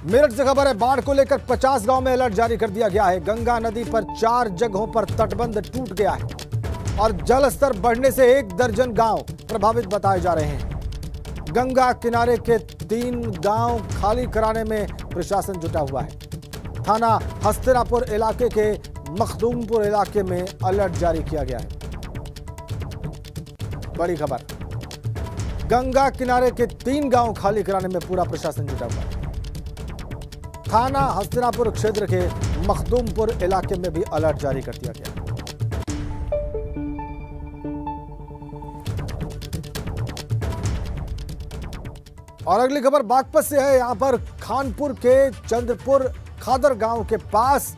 मेरठ से खबर है, बाढ़ को लेकर 50 गांव में अलर्ट जारी कर दिया गया है। गंगा नदी पर 4 जगहों पर तटबंध टूट गया है और जल स्तर बढ़ने से 1 दर्जन गांव प्रभावित बताए जा रहे हैं। गंगा किनारे के 3 गांव खाली कराने में प्रशासन जुटा हुआ है। थाना हस्तिनापुर इलाके के मखदूमपुर इलाके में अलर्ट जारी किया गया है। बड़ी खबर, गंगा किनारे के 3 गांव खाली कराने में पूरा प्रशासन जुटा हुआ है। थाना हस्तिनापुर क्षेत्र के मखदूमपुर इलाके में भी अलर्ट जारी कर दिया गया। और अगली खबर बागपत से है। यहां पर खानपुर के चंद्रपुर खादर गांव के पास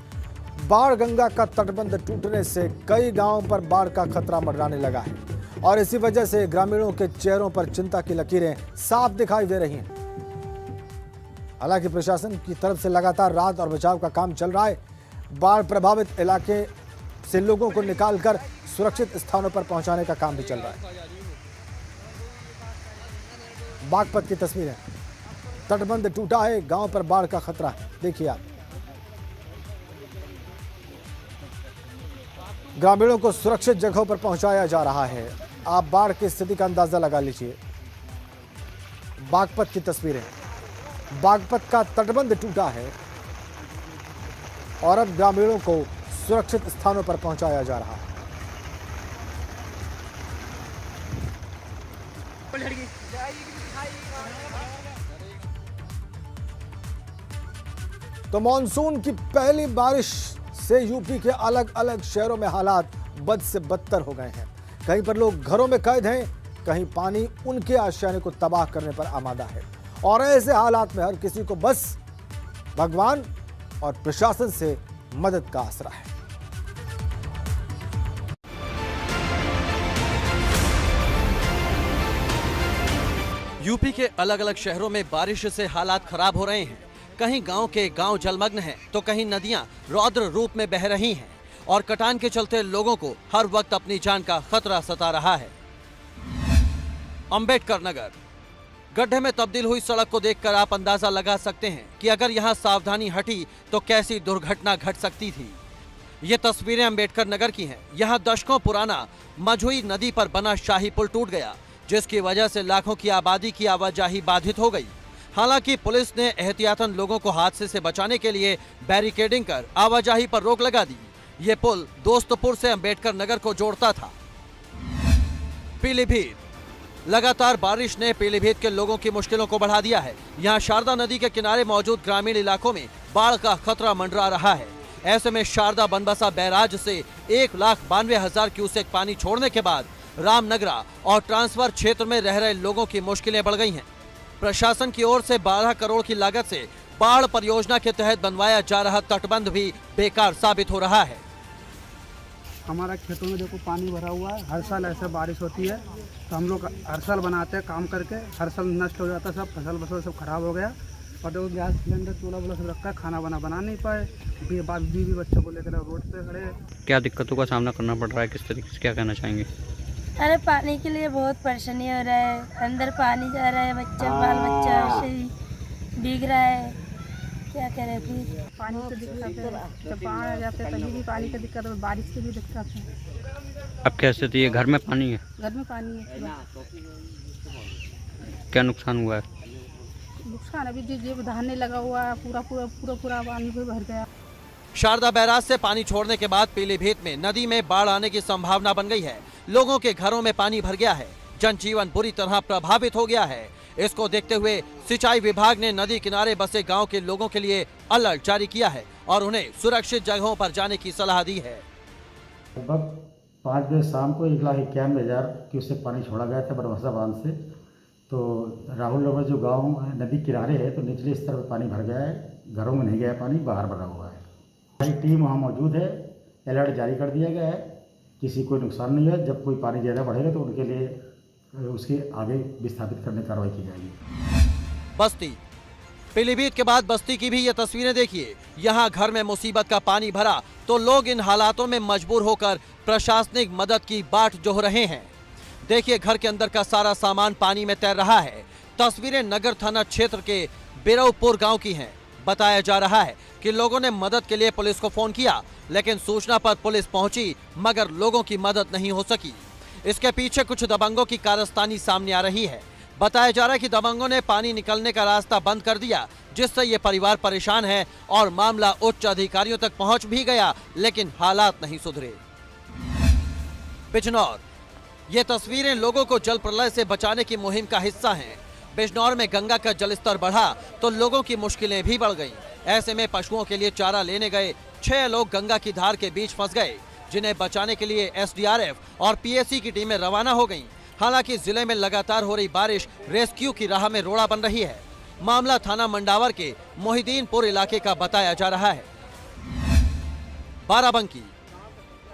बाढ़ गंगा का तटबंध टूटने से कई गांवों पर बाढ़ का खतरा मंडराने लगा है और इसी वजह से ग्रामीणों के चेहरों पर चिंता की लकीरें साफ दिखाई दे रही हैं। हालांकि प्रशासन की तरफ से लगातार राहत और बचाव का काम चल रहा है। बाढ़ प्रभावित इलाके से लोगों को निकालकर सुरक्षित स्थानों पर पहुंचाने का काम भी चल रहा है। बागपत की तस्वीर है, तटबंध टूटा है, गांव पर बाढ़ का खतरा है। देखिए आप, ग्रामीणों को सुरक्षित जगहों पर पहुंचाया जा रहा है। आप बाढ़ की स्थिति का अंदाजा लगा लीजिए। बागपत की तस्वीरें, बागपत का तटबंध टूटा है और अब ग्रामीणों को सुरक्षित स्थानों पर पहुंचाया जा रहा है। तो मानसून की पहली बारिश से यूपी के अलग अलग शहरों में हालात बद से बदतर हो गए हैं। कहीं पर लोग घरों में कैद हैं, कहीं पानी उनके आशियाने को तबाह करने पर आमादा है और ऐसे हालात में हर किसी को बस भगवान और प्रशासन से मदद का आसरा है। यूपी के अलग अलग शहरों में बारिश से हालात खराब हो रहे हैं। कहीं गांव के गांव जलमग्न हैं, तो कहीं नदियां रौद्र रूप में बह रही हैं और कटान के चलते लोगों को हर वक्त अपनी जान का खतरा सता रहा है। अंबेडकर नगर, गड्ढे में तब्दील हुई सड़क को देखकर आप अंदाजा लगा सकते हैं कि अगर यहां सावधानी हटी तो कैसी दुर्घटना घट सकती थी। ये तस्वीरें अंबेडकर नगर की हैं। यहां दशकों पुराना मझुई नदी पर बना शाही पुल टूट गया, जिसकी वजह से लाखों की आबादी की आवाजाही बाधित हो गई। हालांकि पुलिस ने एहतियातन लोगों को हादसे से बचाने के लिए बैरिकेडिंग कर आवाजाही पर रोक लगा दी। ये पुल दोस्तपुर से अंबेडकर नगर को जोड़ता था। पीलीभीत, लगातार बारिश ने पीलीभीत के लोगों की मुश्किलों को बढ़ा दिया है। यहाँ शारदा नदी के किनारे मौजूद ग्रामीण इलाकों में बाढ़ का खतरा मंडरा रहा है। ऐसे में शारदा बनबसा बैराज से 1,92,000 क्यूसेक पानी छोड़ने के बाद रामनगरा और ट्रांसफर क्षेत्र में रह रहे लोगों की मुश्किलें बढ़ गई हैं। प्रशासन की ओर से 12 करोड़ की लागत से बाढ़ परियोजना के तहत बनवाया जा रहा तटबंध भी बेकार साबित हो रहा है। हमारा खेतों में देखो पानी भरा हुआ है। हर साल ऐसे बारिश होती है तो हम लोग हर साल बनाते हैं काम करके, हर साल नष्ट हो जाता है, सब फसल सब खराब हो गया। और देखो गैस सिलेंडर चूल्हा वूल्हा सब रखा है, खाना बना नहीं पाए। बीवी बच्चों को लेकर रोड पे खड़े। क्या दिक्कतों का सामना करना पड़ रहा है, किस तरीके से क्या कहना चाहेंगे? अरे पानी के लिए बहुत परेशानी हो रहा है, अंदर पानी जा रहा है, बाल बच्चा ऐसे ही भीग रहा है। क्या करें फिर? पानी की दिक्कत है, जब बाढ़ आ जाते हैं तभी भी पानी की दिक्कत है, बारिश की भी दिक्कत है। अब कैसे तो ये घर में पानी है? घर में पानी है। क्या नुकसान हुआ है? नुकसान अभी जो धान नहीं लगा हुआ है, पूरा पानी भी भर गया। शारदा बैराज से पानी छोड़ने के बाद पीलीभीत में नदी में बाढ़ आने की संभावना बन गई है। लोगों के घरों में पानी भर गया है, जनजीवन बुरी तरह प्रभावित हो गया है। इसको देखते हुए सिंचाई विभाग ने नदी किनारे बसे गांव के लोगों के लिए अलर्ट जारी किया है और उन्हें सुरक्षित जगहों पर जाने की सलाह दी है। लगभग 5 बजे शाम को 1,91,000 क्यूसेक पानी छोड़ा गया था बनबसा बांध से। तो राहुल नगर जो गाँव नदी किनारे है तो निचले स्तर पर पानी भर गया है, घरों में नहीं गया पानी, बाहर भरा हुआ है। हमारी टीम वहाँ मौजूद है, अलर्ट जारी कर दिया गया है, किसी को नुकसान नहीं है। जब कोई पानी ज़्यादा बढ़ेगा तो उनके लिए उसके आगे विस्थापित करने की कार्रवाई की जाएगी। बस्ती, पीलीभीत के बाद बस्ती की भी ये तस्वीरें देखिए। यहाँ घर में मुसीबत का पानी भरा तो लोग इन हालातों में मजबूर होकर प्रशासनिक मदद की बाट जोह रहे हैं। देखिए घर के अंदर का सारा सामान पानी में तैर रहा है। तस्वीरें नगर थाना क्षेत्र के बिरौपुर गांव की हैं। बताया जा रहा है कि लोगों ने मदद के लिए पुलिस को फोन किया, लेकिन सूचना पर पुलिस पहुंची मगर लोगों की मदद नहीं हो सकी। इसके पीछे कुछ दबंगों की कारस्तानी सामने आ रही है। बताया जा रहा है कि दबंगों ने पानी निकलने का रास्ता बंद कर दिया, जिससे ये परिवार परेशान है और मामला उच्च अधिकारियों तक पहुंच भी गया, लेकिन हालात नहीं सुधरे। बिजनौर, ये तस्वीरें लोगों को जल प्रलय से बचाने की मुहिम का हिस्सा हैं। बिजनौर में गंगा का जलस्तर बढ़ा तो लोगों की मुश्किलें भी बढ़ गईं। ऐसे में पशुओं के लिए चारा लेने गए 6 लोग गंगा की धार के बीच फंस गए, जिन्हें बचाने के लिए एसडीआरएफ और पीएसी की टीमें रवाना हो गईं। हालांकि जिले में लगातार हो रही बारिश रेस्क्यू की राह में रोड़ा बन रही है। मामला थाना मंडावर के मोहिदीनपुर इलाके का बताया जा रहा है। बाराबंकी,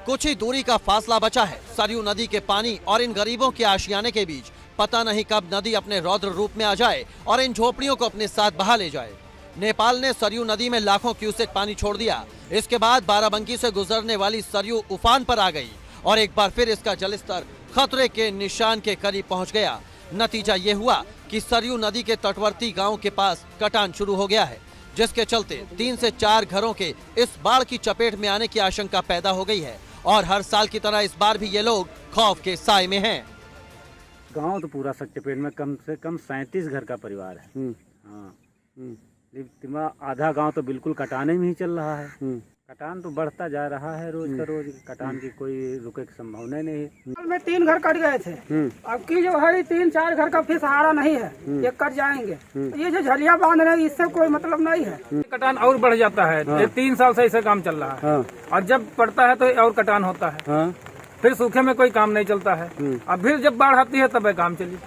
कुछ ही दूरी का फासला बचा है सरयू नदी के पानी और इन गरीबों के आशियाने के बीच। पता नहीं कब नदी अपने रौद्र रूप में आ जाए और इन झोपड़ियों को अपने साथ बहा ले जाए। नेपाल ने सरयू नदी में लाखों क्यूसेक पानी छोड़ दिया। इसके बाद बाराबंकी से गुजरने वाली सरयू उफान पर आ गई और एक बार फिर इसका जलस्तर खतरे के निशान के करीब पहुंच गया। नतीजा ये हुआ कि सरयू नदी के तटवर्ती गांव के पास कटान शुरू हो गया है, जिसके चलते 3 से 4 घरों के इस बाढ़ की चपेट में आने की आशंका पैदा हो गई है और हर साल की तरह इस बार भी ये लोग खौफ के साए में हैं। गांव तो पूरा चपेट में कम से कम 37 घर का परिवार है। हाँ, लेकिन आधा गांव तो बिल्कुल कटाने में ही चल रहा है। कटान तो बढ़ता जा रहा है रोज का रोज। कटान की कोई रुके की संभावना नहीं है। में 3 घर कट गए थे, अब की जो है 3-4 घर का फिर सहारा नहीं है, ये कट जाएंगे। ये जो झलिया बांध रहे हैं इससे कोई मतलब नहीं है। कटान और बढ़ जाता है। 3 साल से ऐसा काम चल रहा है और जब पड़ता है तो और कटान होता है। फिर सूखे में कोई काम नहीं चलता है। अब फिर जब बाढ़ आती है तब काम चली।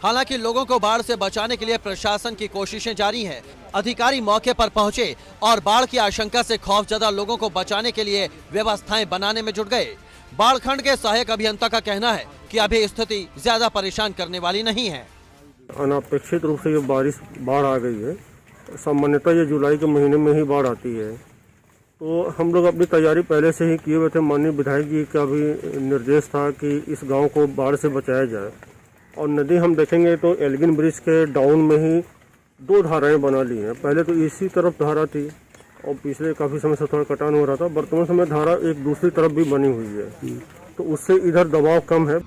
हालांकि लोगों को बाढ़ से बचाने के लिए प्रशासन की कोशिशें जारी हैं। अधिकारी मौके पर पहुंचे और बाढ़ की आशंका से खौफजदा लोगों को बचाने के लिए व्यवस्थाएं बनाने में जुट गए। बाढ़ खंड के सहायक अभियंता का कहना है कि अभी स्थिति ज्यादा परेशान करने वाली नहीं है। अनापेक्षित रूप से ये बाढ़ आ गई है। सामान्यतः ये जुलाई के महीने में ही बाढ़ आती है, तो हम लोग अपनी तैयारी पहले से ही किए हुए थे। माननीय विधायक जी का भी निर्देश था कि इस गाँव को बाढ़ से बचाया जाए। और नदी हम देखेंगे तो एल्गिन ब्रिज के डाउन में ही 2 धाराएं बना ली हैं। पहले तो इसी तरफ धारा थी और पिछले काफ़ी समय से थोड़ा कटान हो रहा था। वर्तमान समय धारा एक दूसरी तरफ भी बनी हुई है, तो उससे इधर दबाव कम है।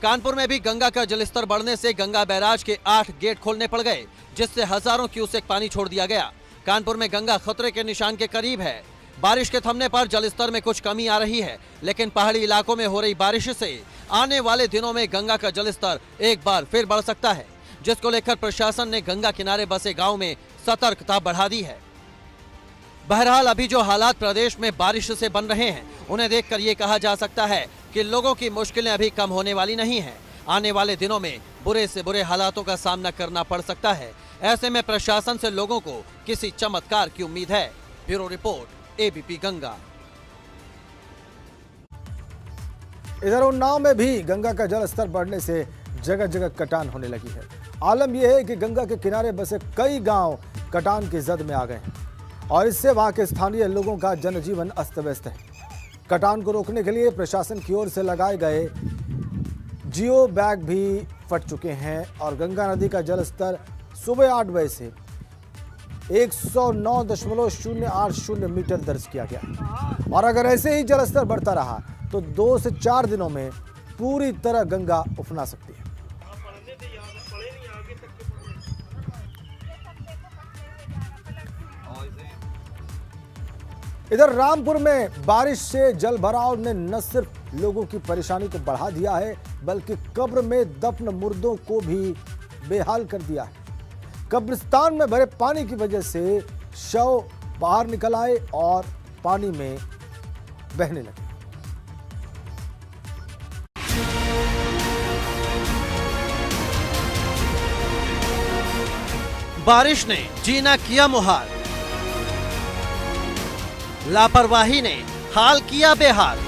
कानपुर में भी गंगा का जलस्तर बढ़ने से गंगा बैराज के 8 गेट खोलने पड़ गए, जिससे हजारों क्यूसेक पानी छोड़ दिया गया। कानपुर में गंगा खतरे के निशान के करीब है। बारिश के थमने पर जलस्तर में कुछ कमी आ रही है, लेकिन पहाड़ी इलाकों में हो रही बारिश से आने वाले दिनों में गंगा का जलस्तर एक बार फिर बढ़ सकता है, जिसको लेकर प्रशासन ने गंगा किनारे बसे गांव में सतर्कता बढ़ा दी है। बहरहाल अभी जो हालात प्रदेश में बारिश से बन रहे हैं, उन्हें देखकर ये कहा जा सकता है कि लोगों की मुश्किलें अभी कम होने वाली नहीं हैं। आने वाले दिनों में बुरे से बुरे हालातों का सामना करना पड़ सकता है। ऐसे में प्रशासन से लोगों को किसी चमत्कार की उम्मीद है। Bureau report, ABP Ganga. इधर उन्नाव में भी गंगा का जल स्तर बढ़ने से जगह जगह कटान होने लगी है। आलम यह है कि गंगा के किनारे बसे कई गांव कटान की जद में आ गए हैं और इससे वहां के स्थानीय लोगों का जनजीवन अस्त व्यस्त है। कटान को रोकने के लिए प्रशासन की ओर से लगाए गए जियो बैग भी फट चुके हैं और गंगा नदी का जल स्तर सुबह 8 बजे से 109.080 मीटर दर्ज किया गया है और अगर ऐसे ही जल स्तर बढ़ता रहा तो 2 से 4 दिनों में पूरी तरह गंगा उफना सकती है। इधर रामपुर में बारिश से जल भराव ने न सिर्फ लोगों की परेशानी को बढ़ा दिया है, बल्कि कब्र में दफन मुर्दों को भी बेहाल कर दिया है। कब्रिस्तान में भरे पानी की वजह से शव बाहर निकल आए और पानी में बहने लगे। बारिश ने जीना किया मुहाल, लापरवाही ने हाल किया बेहाल।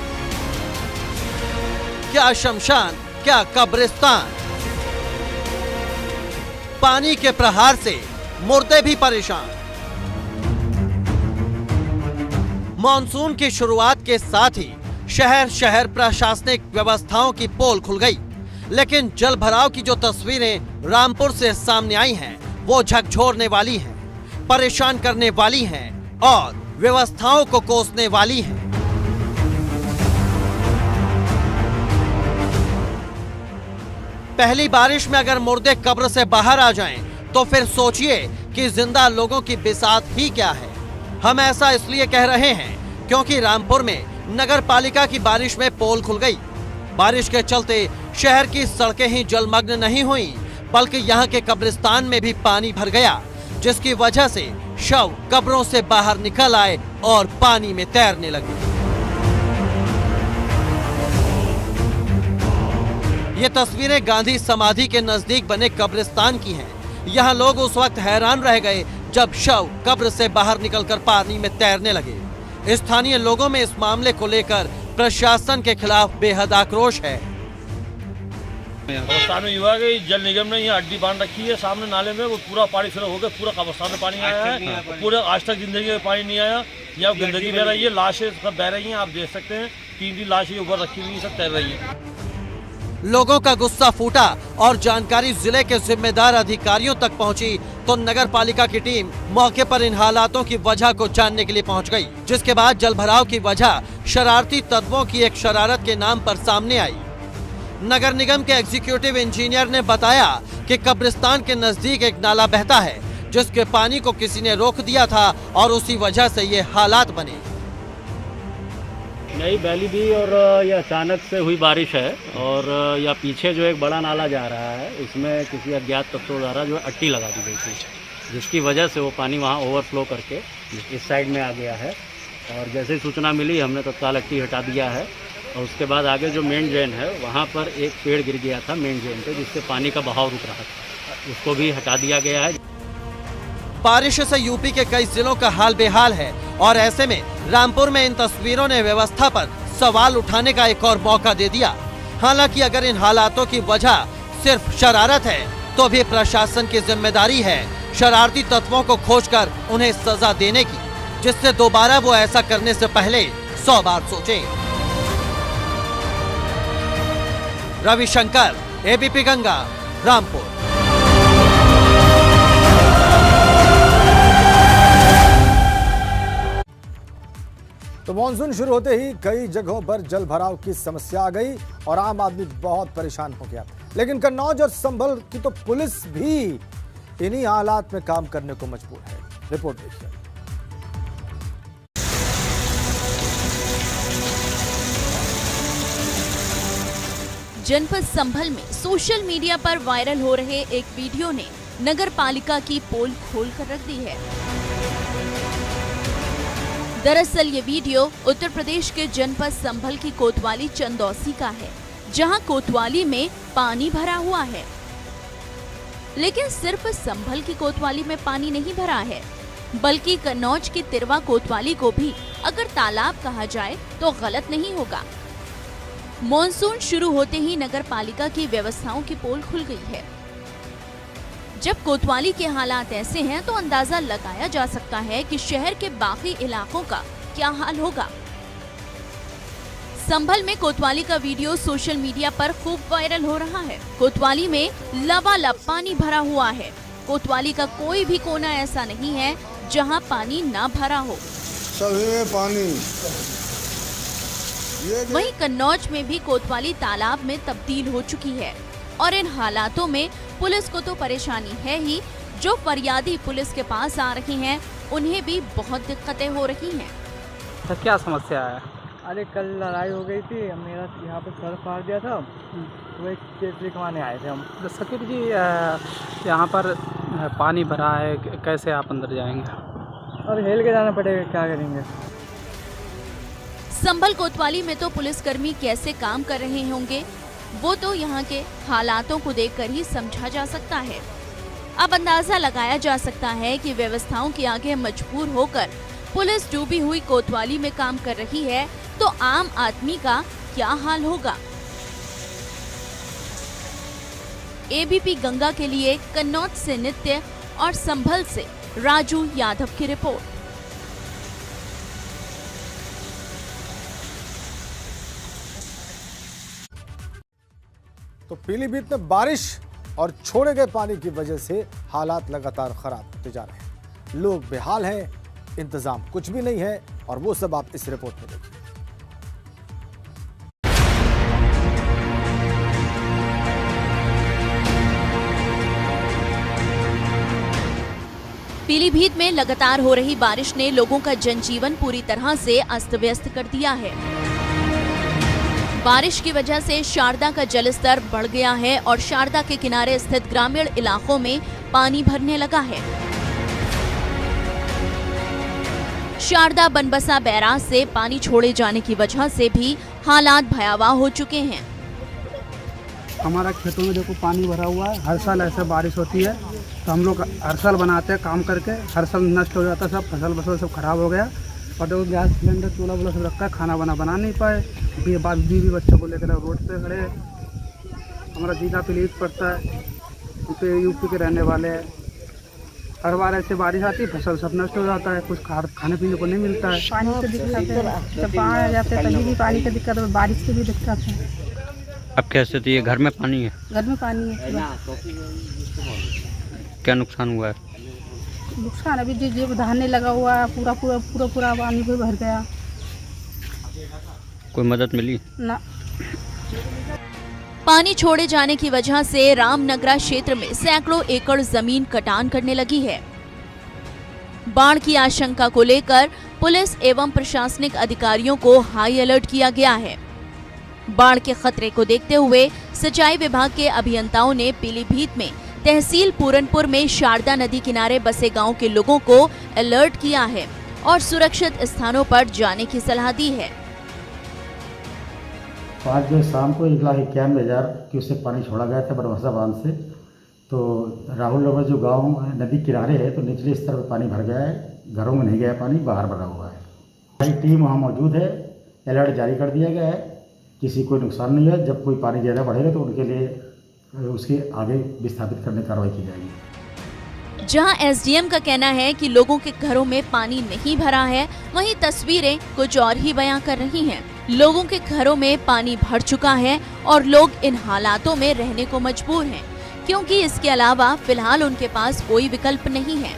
क्या शमशान, क्या कब्रिस्तान। पानी के प्रहार से मुर्दे भी परेशान। मॉनसून की शुरुआत के साथ ही शहर शहर प्रशासनिक व्यवस्थाओं की पोल खुल गई, लेकिन जल भराव की जो तस्वीरें रामपुर से सामने आई हैं, वो झकझोरने वाली हैं, परेशान करने वाली हैं और व्यवस्थाओं को कोसने वाली हैं। पहली बारिश में अगर मुर्दे कब्र से बाहर आ जाएं, तो फिर सोचिए कि जिंदा लोगों की बिसात ही क्या है। हम ऐसा इसलिए कह रहे हैं क्योंकि रामपुर में नगर पालिका की बारिश में पोल खुल गई। बारिश के चलते शहर की सड़कें ही जलमग्न नहीं हुई, बल्कि यहाँ के कब्रिस्तान में भी पानी भर गया, जिसकी वजह से शव कब्रों से बाहर निकल आए और पानी में तैरने लगे। ये तस्वीरें गांधी समाधि के नजदीक बने कब्रिस्तान की हैं। यहाँ लोग उस वक्त हैरान रह गए जब शव कब्र से बाहर निकलकर पानी में तैरने लगे। स्थानीय लोगों में इस मामले को लेकर प्रशासन के खिलाफ बेहद आक्रोश है। कब्रिस्तान में युवा के जल निगम ने यहाँ अड्डी बांध रखी है सामने नाले में, वो पूरा पानी फिल हो गया, पूरा कब्रिस्तान में पानी आया है। पूरा आज तक जिंदगी में पानी नहीं आया। यहाँ गंदगी बह रही है, लाशें सब बह रही हैं, आप देख सकते हैं। 3 लाशें ऊपर रखी हुई सब तैर रही है। लोगों का गुस्सा फूटा और जानकारी जिले के जिम्मेदार अधिकारियों तक पहुंची तो नगर पालिका की टीम मौके पर इन हालातों की वजह को जानने के लिए पहुंच गई, जिसके बाद जलभराव की वजह शरारती तत्वों की एक शरारत के नाम पर सामने आई। नगर निगम के एग्जीक्यूटिव इंजीनियर ने बताया कि कब्रिस्तान के नजदीक एक नाला बहता है, जिसके पानी को किसी ने रोक दिया था और उसी वजह से ये हालात बने। नई बैली भी और यह अचानक से हुई बारिश है और यह पीछे जो एक बड़ा नाला जा रहा है, इसमें किसी अज्ञात तत्वों द्वारा जो अट्टी लगा दी गई थी, जिसकी वजह से वो पानी वहाँ ओवरफ्लो करके इस साइड में आ गया है। और जैसे ही सूचना मिली हमने तत्काल अट्टी हटा दिया है और उसके बाद आगे जो मेन ड्रेन है वहाँ पर एक पेड़ गिर गया था मेन ड्रेन पे, जिससे पानी का बहाव रुक रहा था, उसको भी हटा दिया गया है। बारिश से यूपी के कई जिलों का हाल बेहाल है और ऐसे में रामपुर में इन तस्वीरों ने व्यवस्था पर सवाल उठाने का एक और मौका दे दिया। हालांकि अगर इन हालातों की वजह सिर्फ शरारत है तो भी प्रशासन की जिम्मेदारी है शरारती तत्वों को खोजकर उन्हें सजा देने की, जिससे दोबारा वो ऐसा करने से पहले 100 बार सोचें। रविशंकर, एबीपी गंगा, रामपुर। तो मानसून शुरू होते ही कई जगहों पर जल भराव की समस्या आ गई और आम आदमी बहुत परेशान हो गया। लेकिन कन्नौज और संभल की तो पुलिस भी इन्हीं हालात में काम करने को मजबूर है। रिपोर्ट देखिए। जनपद संभल में सोशल मीडिया पर वायरल हो रहे एक वीडियो ने नगर पालिका की पोल खोल कर रख दी है। दरअसल ये वीडियो उत्तर प्रदेश के जनपद संभल की कोतवाली चंदौसी का है, जहां कोतवाली में पानी भरा हुआ है। लेकिन सिर्फ संभल की कोतवाली में पानी नहीं भरा है, बल्कि कन्नौज की तिरवा कोतवाली को भी अगर तालाब कहा जाए तो गलत नहीं होगा। मॉनसून शुरू होते ही नगर पालिका की व्यवस्थाओं की पोल खुल गई है। जब कोतवाली के हालात ऐसे हैं तो अंदाजा लगाया जा सकता है कि शहर के बाकी इलाकों का क्या हाल होगा। संभल में कोतवाली का वीडियो सोशल मीडिया पर खूब वायरल हो रहा है। कोतवाली में लबालब पानी भरा हुआ है। कोतवाली का कोई भी कोना ऐसा नहीं है जहां पानी ना भरा हो। सभी में पानी। वहीं कन्नौज में भी कोतवाली तालाब में तब्दील हो चुकी है और इन हालातों में पुलिस को तो परेशानी है ही, जो फरियादी पुलिस के पास आ रहे हैं उन्हें भी बहुत दिक्कतें हो रही हैं। तो क्या समस्या है? अरे कल लड़ाई हो गई थी, मेरा यहाँ पे सर फाड़ दिया था, तो एक केस लिखवाने आए थे हम। तो सकीब जी यहाँ पर पानी भरा है, कैसे आप अंदर जाएंगे? अब हेल के जाना पड़ेगा, क्या करेंगे? संभल कोतवाली में तो पुलिसकर्मी कैसे काम कर रहे होंगे वो तो यहाँ के हालातों को देखकर ही समझा जा सकता है। अब अंदाजा लगाया जा सकता है कि व्यवस्थाओं के आगे मजबूर होकर पुलिस डूबी हुई कोतवाली में काम कर रही है तो आम आदमी का क्या हाल होगा। एबीपी गंगा के लिए कन्नौज से नित्य और संभल से राजू यादव की रिपोर्ट। तो पीलीभीत में बारिश और छोड़े गए पानी की वजह से हालात लगातार खराब होते जा रहे हैं। लोग बेहाल हैं, इंतजाम कुछ भी नहीं है, और वो सब आप इस रिपोर्ट में देखिए। पीलीभीत में लगातार हो रही बारिश ने लोगों का जनजीवन पूरी तरह से अस्त व्यस्त कर दिया है। बारिश की वजह से शारदा का जलस्तर बढ़ गया है और शारदा के किनारे स्थित ग्रामीण इलाकों में पानी भरने लगा है। शारदा बनबसा बैराज से पानी छोड़े जाने की वजह से भी हालात भयावह हो चुके हैं। हमारा खेतों में देखो पानी भरा हुआ है। हर साल ऐसे बारिश होती है तो हम लोग हर साल बनाते हैं काम करके, हर साल नष्ट हो जाता है, सब फसल सब खराब हो गया। और देखो गैस सिलेंडर चूल्हा वूल्हा सब रखा है, खाना बना नहीं पाए। बीवी बच्चों को लेकर रोड पे खड़े। हमारा जिला पीलीभीत पड़ता है, पे यूपी के रहने वाले हैं। हर बार ऐसे बारिश आती है, फसल सब नष्ट हो जाता है, कुछ खाने पीने को नहीं मिलता है। पानी की दिक्कत है, जब बाढ़ आ जाते हैं तभी भी पानी की दिक्कत है, बारिश की भी दिक्कत है। अब क्या स्थिति है? घर में पानी है? घर में पानी है। क्या नुकसान हुआ है? नुकसान अभी जो धान लगा हुआ है, पूरा पानी भी भर गया। कोई मदद मिली ना। पानी छोड़े जाने की वजह से रामनगरा क्षेत्र में सैकड़ों एकड़ जमीन कटान करने लगी है। बाढ़ की आशंका को लेकर पुलिस एवं प्रशासनिक अधिकारियों को हाई अलर्ट किया गया है। बाढ़ के खतरे को देखते हुए सिंचाई विभाग के अभियंताओं ने पीलीभीत में तहसील पूरनपुर में शारदा नदी किनारे बसे गांव के लोगों को अलर्ट किया है और सुरक्षित स्थानों पर जाने की सलाह दी है। 5 बजे शाम को 1,91,000 क्यूसेक पानी छोड़ा गया था बनबसा बांध से। तो राहुल नगर जो गांव नदी किनारे है तो निचले स्तर पर पानी भर गया है, घरों में नहीं गया पानी, बाहर भरा हुआ है। हमारी टीम वहाँ मौजूद है, अलर्ट जारी कर दिया गया है, किसी को नुकसान नहीं है। जब कोई पानी ज़्यादा बढ़ेगा तो उनके लिए उसके आगे विस्थापित करने की कार्रवाई की जाएगी। जहां एसडीएम का कहना है कि लोगों के घरों में पानी नहीं भरा है, वहीं तस्वीरें कुछ और ही बयां कर रही हैं। लोगों के घरों में पानी भर चुका है और लोग इन हालातों में रहने को मजबूर हैं, क्योंकि इसके अलावा फिलहाल उनके पास कोई विकल्प नहीं है।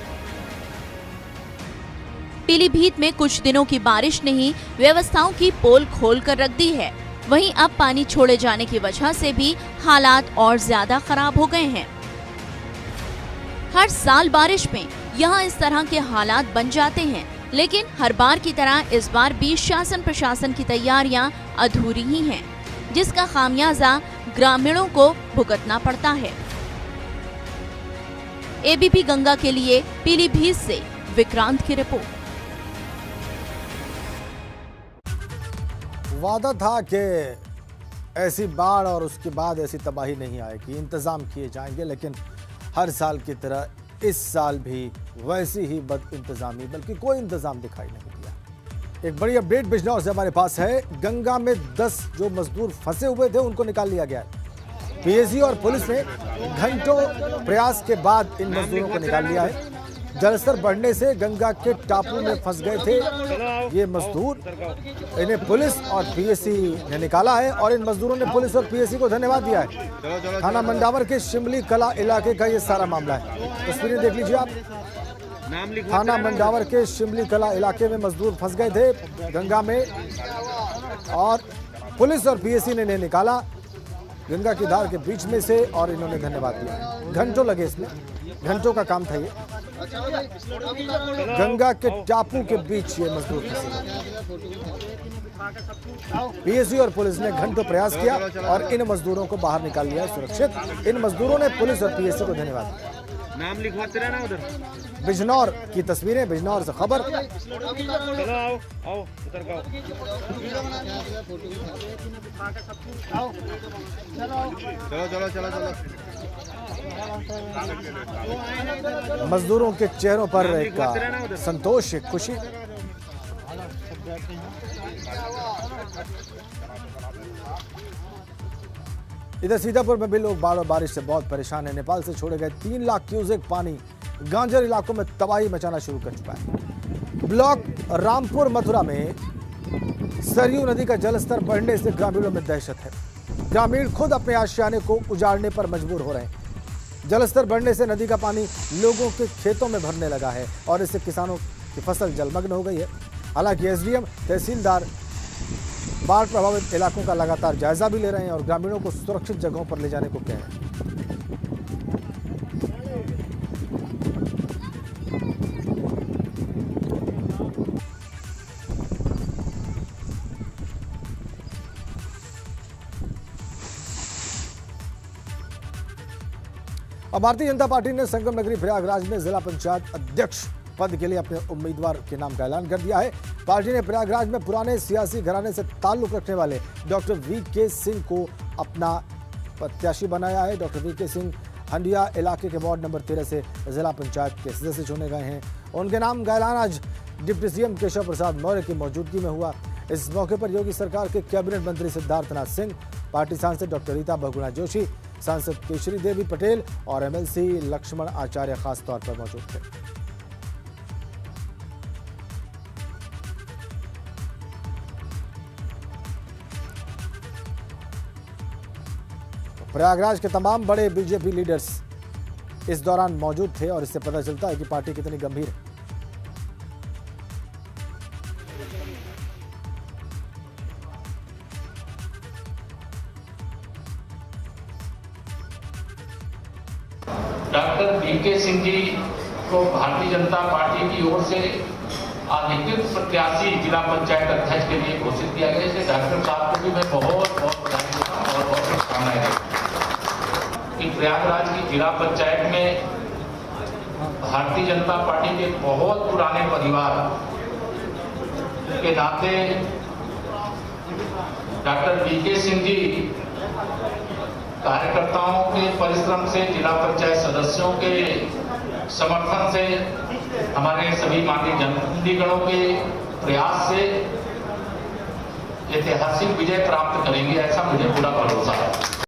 पीलीभीत में कुछ दिनों की बारिश ने ही व्यवस्थाओं की पोल खोल कर रख दी है। वहीं अब पानी छोड़े जाने की वजह से भी हालात और ज्यादा खराब हो गए हैं। हर साल बारिश में यहाँ इस तरह के हालात बन जाते हैं, लेकिन हर बार की तरह इस बार भी शासन प्रशासन की तैयारियां अधूरी ही हैं, जिसका खामियाजा ग्रामीणों को भुगतना पड़ता है। एबीपी गंगा के लिए पीलीभीत से विक्रांत की रिपोर्ट। वादा था कि ऐसी बाढ़ और उसके बाद ऐसी तबाही नहीं आएगी, इंतजाम किए जाएंगे, लेकिन हर साल की तरह इस साल भी वैसी ही बद इंतजामी, बल्कि कोई इंतजाम दिखाई नहीं दिया। एक बड़ी अपडेट बिजनौर से हमारे पास है। गंगा में 10 जो मजदूर फंसे हुए थे उनको निकाल लिया गया है। पीएसी और पुलिस ने घंटों प्रयास के बाद इन मजदूरों को निकाल लिया है। जलस्तर बढ़ने से गंगा के टापू में फंस गए थे ये मजदूर, इन्हें पुलिस और पीएसी ने निकाला है और इन मजदूरों ने पुलिस और पीएसी को धन्यवाद दिया है। थाना मंडावर के शिमली कला इलाके का ये सारा मामला है, तस्वीरें देख लीजिए आप। थाना मंडावर के शिमली कला इलाके में मजदूर फंस गए थे गंगा में और पुलिस और पीएसी ने इन्हें निकाला गंगा की धार के बीच में से और इन्होंने धन्यवाद दिया। घंटों लगे इसमें, घंटों का काम था ये। गंगा के टापू के बीच ये मजदूर फंसे। पीएसी और पुलिस ने घंटों प्रयास किया और इन मजदूरों को बाहर निकाल लिया सुरक्षित। इन मजदूरों ने पुलिस और पीएसी को धन्यवाद दिया। नाम लिखवाते रहना उधर। बिजनौर की तस्वीरें, बिजनौर से खबर। चलो आओ उधर का चलो। मजदूरों के चेहरों पर एक संतोष, एक खुशी। इधर सीतापुर में भी लोग बाढ़ और बारिश से बहुत परेशान हैं। नेपाल से छोड़े गए 3 लाख क्यूसेक पानी गांजर इलाकों में तबाही मचाना शुरू कर चुका है। ब्लॉक रामपुर मथुरा में सरयू नदी का जलस्तर बढ़ने से ग्रामीणों में दहशत है। ग्रामीण खुद अपने आशियाने को उजाड़ने पर मजबूर हो रहे हैं। जलस्तर बढ़ने से नदी का पानी लोगों के खेतों में भरने लगा है और इससे किसानों की फसल जलमग्न हो गई है। हालांकि एसडीएम, तहसीलदार बाढ़ प्रभावित इलाकों का लगातार जायजा भी ले रहे हैं और ग्रामीणों को सुरक्षित जगहों पर ले जाने को कह रहे हैं। और भारतीय जनता पार्टी ने संगम नगरी प्रयागराज में जिला पंचायत अध्यक्ष पद के लिए अपने उम्मीदवार के नाम का ऐलान कर दिया है। पार्टी ने प्रयागराज में पुराने सियासी घराने से ताल्लुक रखने वाले डॉक्टर वीके सिंह को अपना प्रत्याशी बनाया है। डॉक्टर वीके सिंह हंडिया इलाके के वार्ड नंबर 13 से जिला पंचायत के सदस्य चुने गए हैं। उनके नाम का ऐलान आज डिप्टी सीएम केशव प्रसाद मौर्य की मौजूदगी में हुआ। इस मौके पर योगी सरकार के कैबिनेट मंत्री सिद्धार्थनाथ सिंह, पार्टी सांसद डॉक्टर रीता बहुगुणा जोशी, सांसद केशरी देवी पटेल और एमएलसी लक्ष्मण आचार्य खास तौर पर मौजूद थे। प्रयागराज के तमाम बड़े बीजेपी लीडर्स इस दौरान मौजूद थे और इससे पता चलता है कि पार्टी कितनी गंभीर है। डॉक्टर वीके सिंह जी को भारतीय जनता पार्टी की ओर से अधिकृत प्रत्याशी जिला पंचायत अध्यक्ष के लिए घोषित किया गया। इसलिए डॉक्टर साहब को भी मैं बहुत बधाई देता हूं और बहुत शुभकामनाएं देता हूं कि प्रयागराज की जिला पंचायत में भारतीय जनता पार्टी के बहुत पुराने परिवार के नाते डॉक्टर वीके सिंह जी कार्यकर्ताओं के परिश्रम से, जिला पंचायत सदस्यों के समर्थन से, हमारे सभी माननीय जनप्रतिनिधिगणों के प्रयास से ऐतिहासिक विजय प्राप्त करेंगे, ऐसा मुझे पूरा भरोसा है।